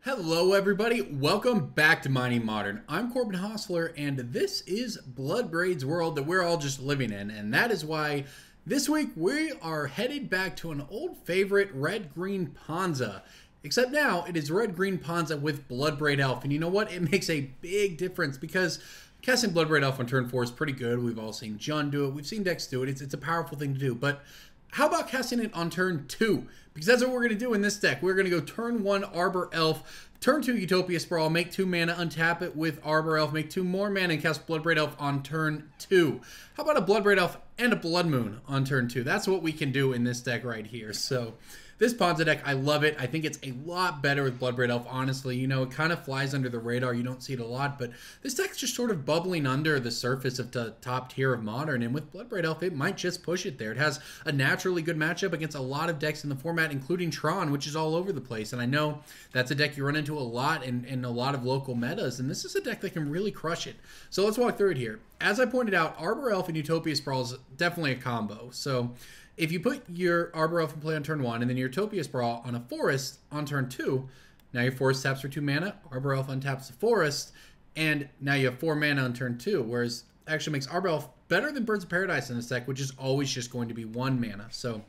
Hello everybody, welcome back to Mining Modern. I'm Corbin Hostler and this is Bloodbraid's world that we're all just living in, and that is why this week we are headed back to an old favorite, red-green Ponza. Except now it is red-green Ponza with Bloodbraid Elf, and you know what? It makes a big difference because casting Bloodbraid Elf on turn 4 is pretty good. We've all seen Jund do it, we've seen decks do it, it's a powerful thing to do, but how about casting it on turn 2? Because that's what we're going to do in this deck. We're going to go turn 1 Arbor Elf, turn 2 Utopia Sprawl, make 2 mana, untap it with Arbor Elf, make 2 more mana, and cast Bloodbraid Elf on turn 2. How about a Bloodbraid Elf and a Blood Moon on turn 2? That's what we can do in this deck right here. So this Ponza deck, I love it. I think it's a lot better with Bloodbraid Elf, honestly. You know, it kind of flies under the radar. You don't see it a lot, but this deck's just sort of bubbling under the surface of the top tier of Modern, and with Bloodbraid Elf, it might just push it there. It has a naturally good matchup against a lot of decks in the format, including Tron, which is all over the place, and I know that's a deck you run into a lot in a lot of local metas, and this is a deck that can really crush it. So let's walk through it here. As I pointed out, Arbor Elf and Utopia Sprawl is definitely a combo. So if you put your Arbor Elf in play on turn 1 and then your Utopia Sprawl on a Forest on turn 2, now your Forest taps for 2 mana, Arbor Elf untaps the Forest, and now you have 4 mana on turn 2, whereas it actually makes Arbor Elf better than Birds of Paradise in this deck, which is always just going to be 1 mana. So,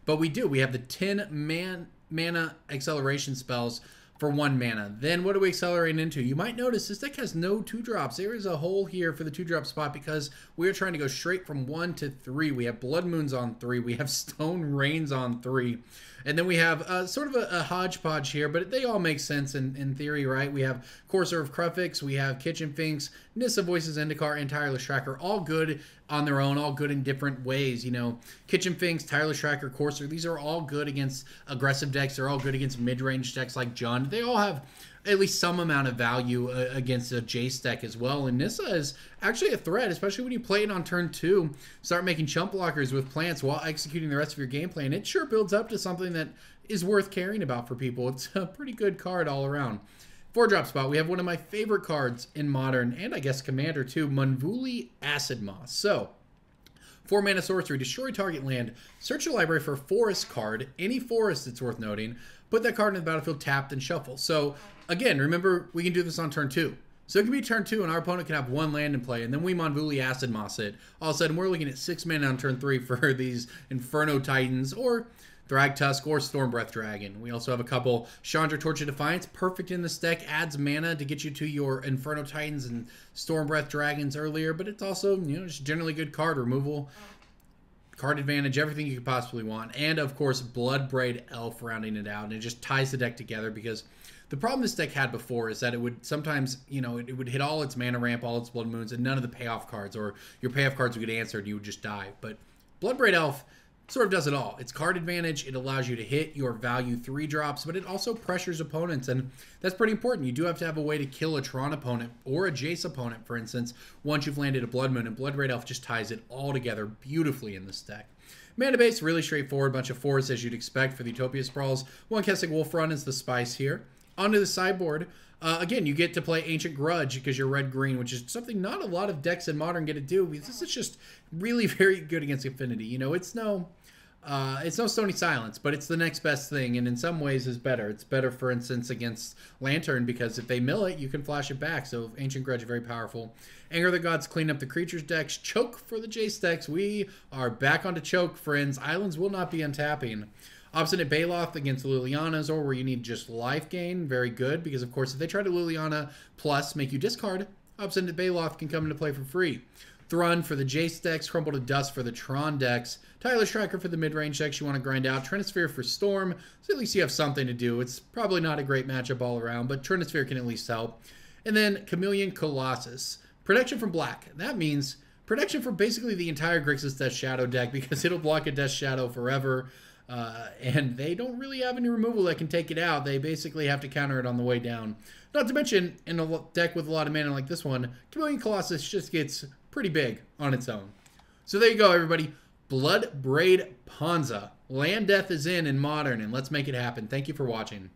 but we have the 10 mana acceleration spells for 1 mana. Then what do we accelerate into? You might notice this deck has no 2-drops. There is a hole here for the 2-drop spot because we're trying to go straight from 1 to 3. We have Blood Moons on 3. We have Stone Rains on 3. And then we have sort of a hodgepodge here, but they all make sense in theory, right? We have Courser of Krufix, we have Kitchen Finks, Nissa Voices, Endikar, and Tireless Tracker, all good on their own, all good in different ways. You know, Kitchen Finks, Tireless Tracker, Courser, these are all good against aggressive decks. They're all good against mid-range decks like Jund. They all have at least some amount of value against a Jace deck as well. And Nissa is actually a threat, especially when you play it on turn 2. Start making chump blockers with plants while executing the rest of your game plan. It sure builds up to something that is worth caring about for people. It's a pretty good card all around. 4-drop spot, we have one of my favorite cards in Modern, and I guess Commander too, Munvuli Acid Moss. So 4 mana sorcery, destroy target land, search your library for a forest card, any forest it's worth noting, put that card in the battlefield tapped and shuffle. So again, remember, we can do this on turn 2. So it can be turn 2 and our opponent can have 1 land in play, and then we Munvuli Acid Moss it. All of a sudden, we're looking at 6 mana on turn 3 for these Inferno Titans, or Thragtusk, or Stormbreath Dragon. We also have a couple Chandra Torch of Defiance, perfect in this deck, adds mana to get you to your Inferno Titans and Stormbreath Dragons earlier, but it's also, you know, just generally good card removal, card advantage, everything you could possibly want. And of course, Bloodbraid Elf rounding it out, and it just ties the deck together because the problem this deck had before is that it would sometimes, you know, it would hit all its mana ramp, all its Blood Moons, and none of the payoff cards, or your payoff cards would get answered and you would just die. But Bloodbraid Elf sort of does it all. It's card advantage, it allows you to hit your value 3-drops, but it also pressures opponents, and that's pretty important. You do have to have a way to kill a Tron opponent, or a Jace opponent, for instance, once you've landed a Blood Moon, and Bloodbraid Elf just ties it all together beautifully in this deck. Mana base, really straightforward, bunch of forests as you'd expect for the Utopia Sprawls. 1 Kessig Wolf Run is the spice here. Onto the sideboard, again, you get to play Ancient Grudge because you're red-green, which is something not a lot of decks in Modern get to do, because this is just really very good against Affinity. You know, it's no Stony Silence, but it's the next best thing, and in some ways is better. It's better, for instance, against Lantern, because if they mill it, you can flash it back, so Ancient Grudge is very powerful. Anger of the Gods, clean up the creatures decks. Choke for the Jace decks. We are back onto Choke, friends. Islands will not be untapping. Obstinate Baloth against Liliana's, or where you need just life gain. Very good, because of course if they try to Liliana plus make you discard, Obstinate Baloth can come into play for free. Thrun for the Jace decks, Crumble to Dust for the Tron decks, Tireless Tracker for the mid-range decks you want to grind out, Trinisphere for Storm, so at least you have something to do. It's probably not a great matchup all around, but Trinisphere can at least help. And then Chameleon Colossus. Protection from black. That means protection for basically the entire Grixis Death Shadow deck, because it'll block a Death Shadow forever. And they don't really have any removal that can take it out. They basically have to counter it on the way down. Not to mention, in a deck with a lot of mana like this one, Chameleon Colossus just gets pretty big on its own. So there you go, everybody. Bloodbraid Ponza. Land Death is in Modern, and let's make it happen. Thank you for watching.